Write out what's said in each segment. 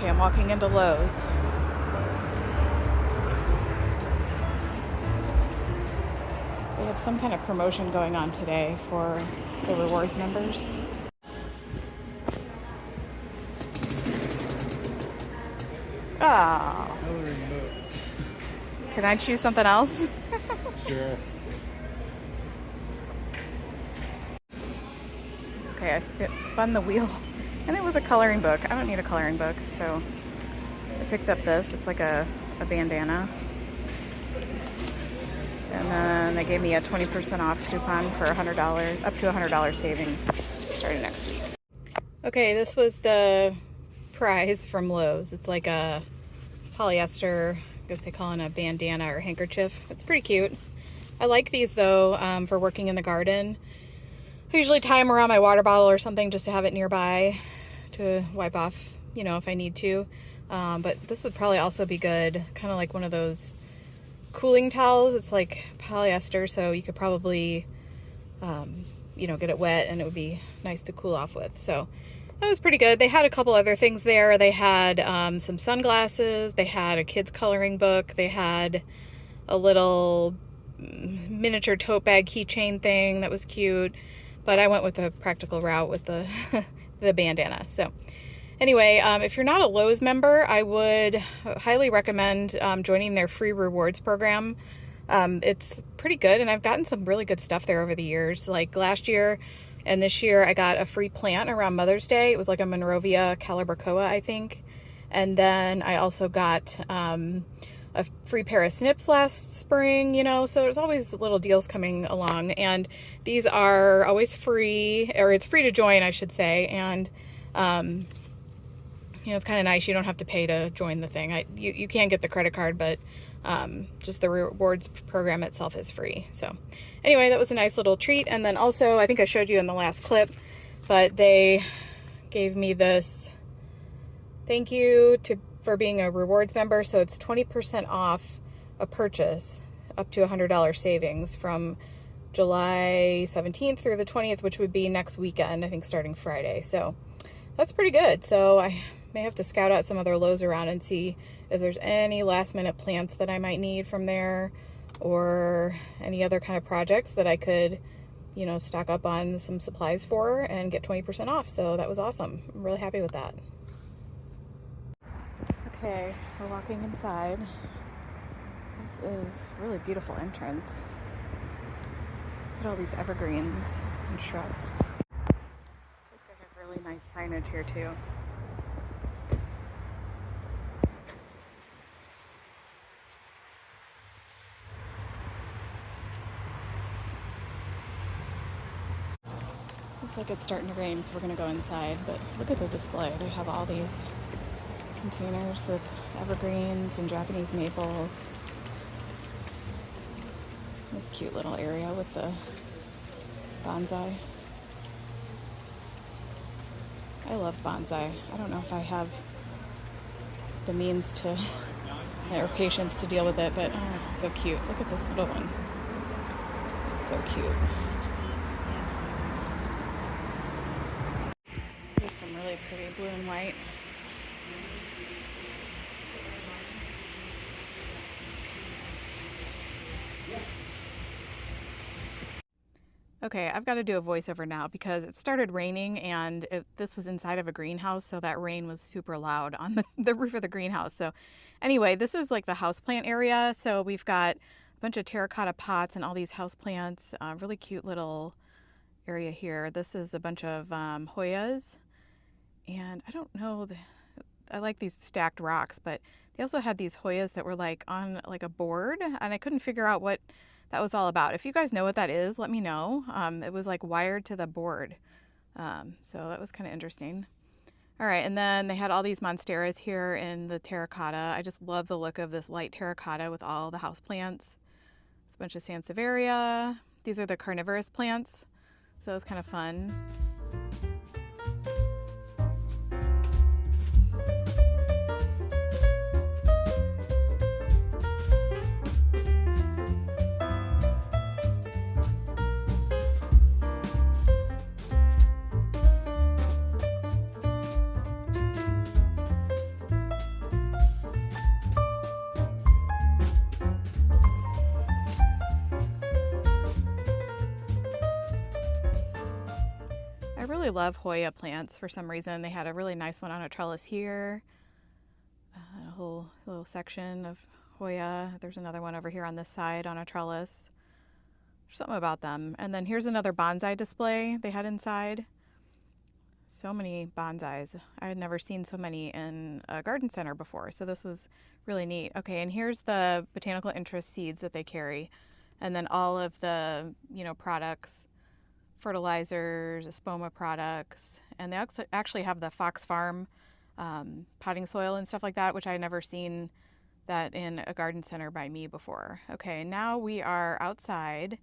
Okay, I'm walking into Lowe's. They have some kind of promotion going on today for the rewards members. Oh. Can I choose something else? Sure. Okay, I spun the wheel and it was a coloring book. I don't need a coloring book, so I picked up this. It's like a bandana. And then they gave me a 20% off coupon for $100, up to $100 savings starting next week. Okay, this was the prize from Lowe's. It's like a polyester, I guess they call it a bandana or handkerchief. It's pretty cute. I like these though for working in the garden. I usually tie them around my water bottle or something just to have it nearby to wipe off, you know, if I need to. But this would probably also be good, kind of like one of those cooling towels. It's like polyester, so you could probably, you know, get it wet and it would be nice to cool off with. So that was pretty good. They had a couple other things there. They had some sunglasses. They had a kid's coloring book. They had a little miniature tote bag keychain thing that was cute. But I went with the practical route with the, the bandana. So anyway, if you're not a Lowe's member, I would highly recommend joining their free rewards program. It's pretty good, and I've gotten some really good stuff there over the years. Like last year and this year, I got a free plant around Mother's Day. It was like a Monrovia calibrachoa, I think. And then I also got a free pair of snips last spring, you know, so there's always little deals coming along. And these are always free, or it's free to join, I should say. And you know, it's kind of nice. You don't have to pay to join the thing. You can get the credit card, but just the rewards program itself is free. So anyway, that was a nice little treat. And then also, I think I showed you in the last clip, but they gave me this thank you for being a rewards member. So it's 20% off a purchase, up to $100 savings from July 17th through the 20th, which would be next weekend, I think starting Friday. So that's pretty good. So I may have to scout out some other Lowe's around and see if there's any last minute plants that I might need from there, or any other kind of projects that I could, you know, stock up on some supplies for and get 20% off. So that was awesome. I'm really happy with that. Okay, we're walking inside. This is a really beautiful entrance. Look at all these evergreens and shrubs. Looks like they have really nice signage here too. Looks like it's starting to rain, so we're gonna go inside, but look at the display. They have all these containers with evergreens and Japanese maples. This cute little area with the bonsai. I love bonsai. I don't know if I have the means to or patience to deal with it, but oh, it's so cute. Look at this little one. It's so cute. There's some really pretty blue and white. Okay, I've got to do a voiceover now because it started raining, and this was inside of a greenhouse, so that rain was super loud on the roof of the greenhouse. So anyway, this is like the houseplant area. So we've got a bunch of terracotta pots and all these houseplants. Really cute little area here. This is a bunch of Hoyas, and I don't know, I like these stacked rocks, but they also had these Hoyas that were like on like a board, and I couldn't figure out what that was all about. If you guys know what that is, let me know. It was like wired to the board. So that was kind of interesting. All right, and then they had all these monsteras here in the terracotta. I just love the look of this light terracotta with all the house plants. It's a bunch of sansevieria. These are the carnivorous plants, so it's kind of fun. really love Hoya plants for some reason. They had a really nice one on a trellis here. A whole little section of Hoya. There's another one over here on this side on a trellis. There's something about them. And then here's another bonsai display they had inside. So many bonsais. I had never seen so many in a garden center before, so this was really neat. Okay, and here's the botanical interest seeds that they carry, and then all of the, products, fertilizers, espoma products, and they actually have the Fox Farm potting soil and stuff like that, which I had never seen that in a garden center by me before. Okay, now we are outside.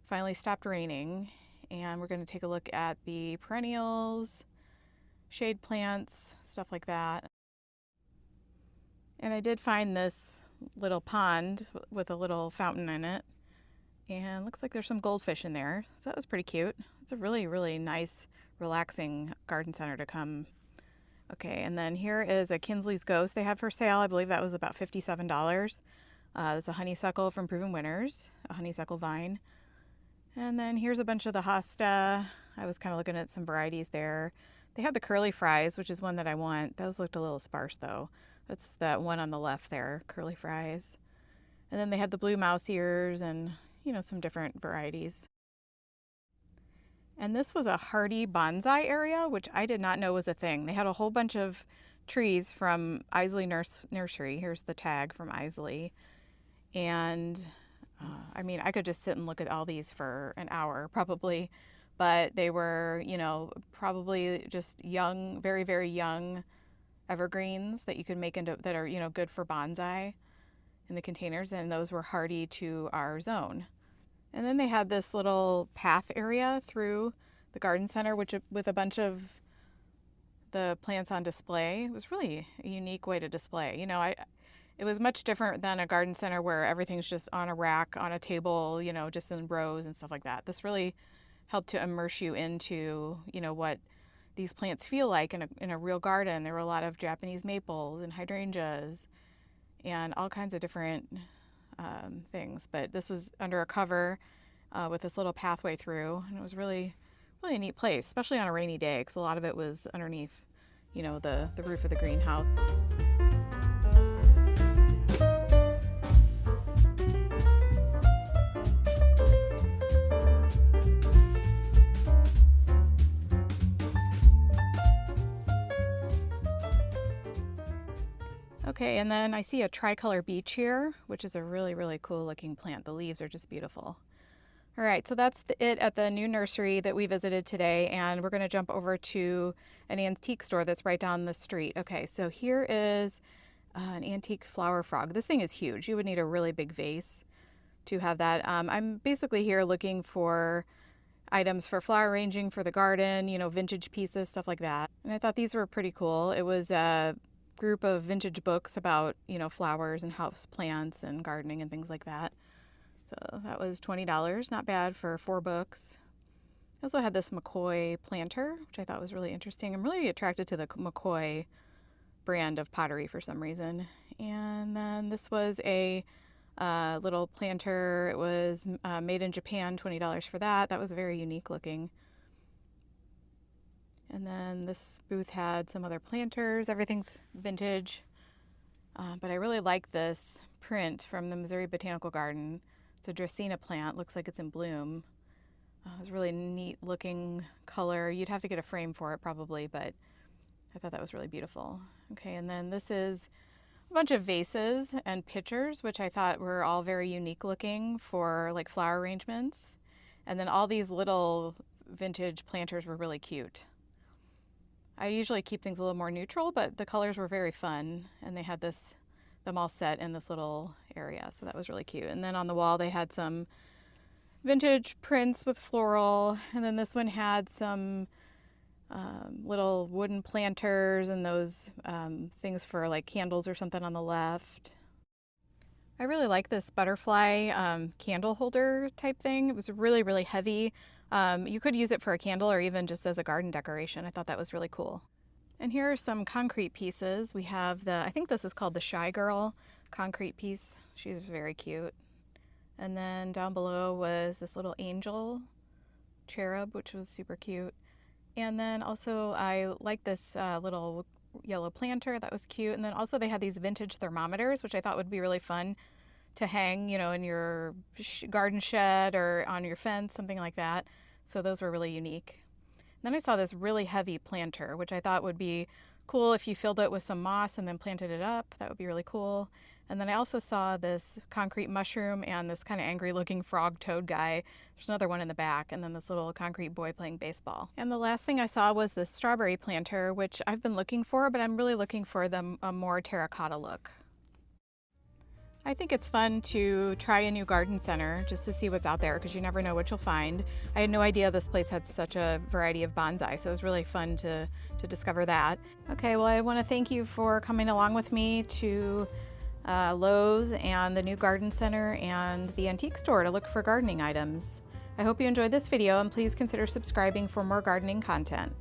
Finally stopped raining, and we're going to take a look at the perennials, shade plants, stuff like that. And I did find this little pond with a little fountain in it, and looks like there's some goldfish in there, so that was pretty cute. It's a really, really nice, relaxing garden center to come. Okay, and then here is a Kinsley's Ghost they had for sale. I believe that was about $57. It's a honeysuckle from Proven Winners, a honeysuckle vine. And then here's a bunch of the hosta. I was kind of looking at some varieties there. They had the curly fries, which is one that I want. Those looked a little sparse though. That's that one on the left there, curly fries. And then they had the blue mouse ears and, some different varieties. And this was a hardy bonsai area, which I did not know was a thing. They had a whole bunch of trees from Isley Nursery. Here's the tag from Isley. And I could just sit and look at all these for an hour probably, but they were, probably just young, very, very young evergreens that you could make into, that are, good for bonsai in the containers, and those were hardy to our zone. And then they had this little path area through the garden center, which with a bunch of the plants on display. It was really a unique way to display. It was much different than a garden center where everything's just on a rack, on a table, just in rows and stuff like that. This really helped to immerse you into, what these plants feel like in a real garden. There were a lot of Japanese maples and hydrangeas and all kinds of different things. But this was under a cover with this little pathway through, and it was really, really a neat place, especially on a rainy day, because a lot of it was underneath, the roof of the greenhouse. Okay, and then I see a tricolor beech here, which is a really, really cool looking plant. The leaves are just beautiful. All right, so that's it at the new nursery that we visited today, and we're going to jump over to an antique store that's right down the street. Okay, so here is an antique flower frog. This thing is huge. You would need a really big vase to have that. I'm basically here looking for items for flower arranging for the garden, vintage pieces, stuff like that. And I thought these were pretty cool. It was a group of vintage books about, flowers and house plants and gardening and things like that. So that was $20, not bad for 4 books. I also had this McCoy planter, which I thought was really interesting. I'm really attracted to the McCoy brand of pottery for some reason. And then this was a little planter. It was made in Japan, $20 for that. That was very unique looking. And then this booth had some other planters. Everything's vintage. But I really like this print from the Missouri Botanical Garden. It's a Dracaena plant. Looks like it's in bloom. It's a really neat looking color. You'd have to get a frame for it probably, but I thought that was really beautiful. Okay, and then this is a bunch of vases and pitchers, which I thought were all very unique looking for like flower arrangements. And then all these little vintage planters were really cute. I usually keep things a little more neutral, but the colors were very fun, and they had them all set in this little area, so that was really cute. And then on the wall they had some vintage prints with floral, and then this one had some little wooden planters and those things for like candles or something on the left. I really like this butterfly candle holder type thing. It was really, really heavy. You could use it for a candle or even just as a garden decoration. I thought that was really cool. And here are some concrete pieces. We have I think this is called the Shy Girl concrete piece. She's very cute. And then down below was this little angel cherub, which was super cute. And then also I like this little yellow planter, that was cute. And then also they had these vintage thermometers, which I thought would be really fun to hang, you know, in your garden shed or on your fence, something like that. So those were really unique. Then I saw this really heavy planter, which I thought would be cool if you filled it with some moss and then planted it up. That would be really cool. And then I also saw this concrete mushroom and this kind of angry looking frog toad guy. There's another one in the back, and then this little concrete boy playing baseball. And the last thing I saw was this strawberry planter, which I've been looking for, but I'm really looking for a more terracotta look. I think it's fun to try a new garden center just to see what's out there, because you never know what you'll find. I had no idea this place had such a variety of bonsai, so it was really fun to discover that. Okay, well, I want to thank you for coming along with me to Lowe's and the new garden center and the antique store to look for gardening items. I hope you enjoyed this video, and please consider subscribing for more gardening content.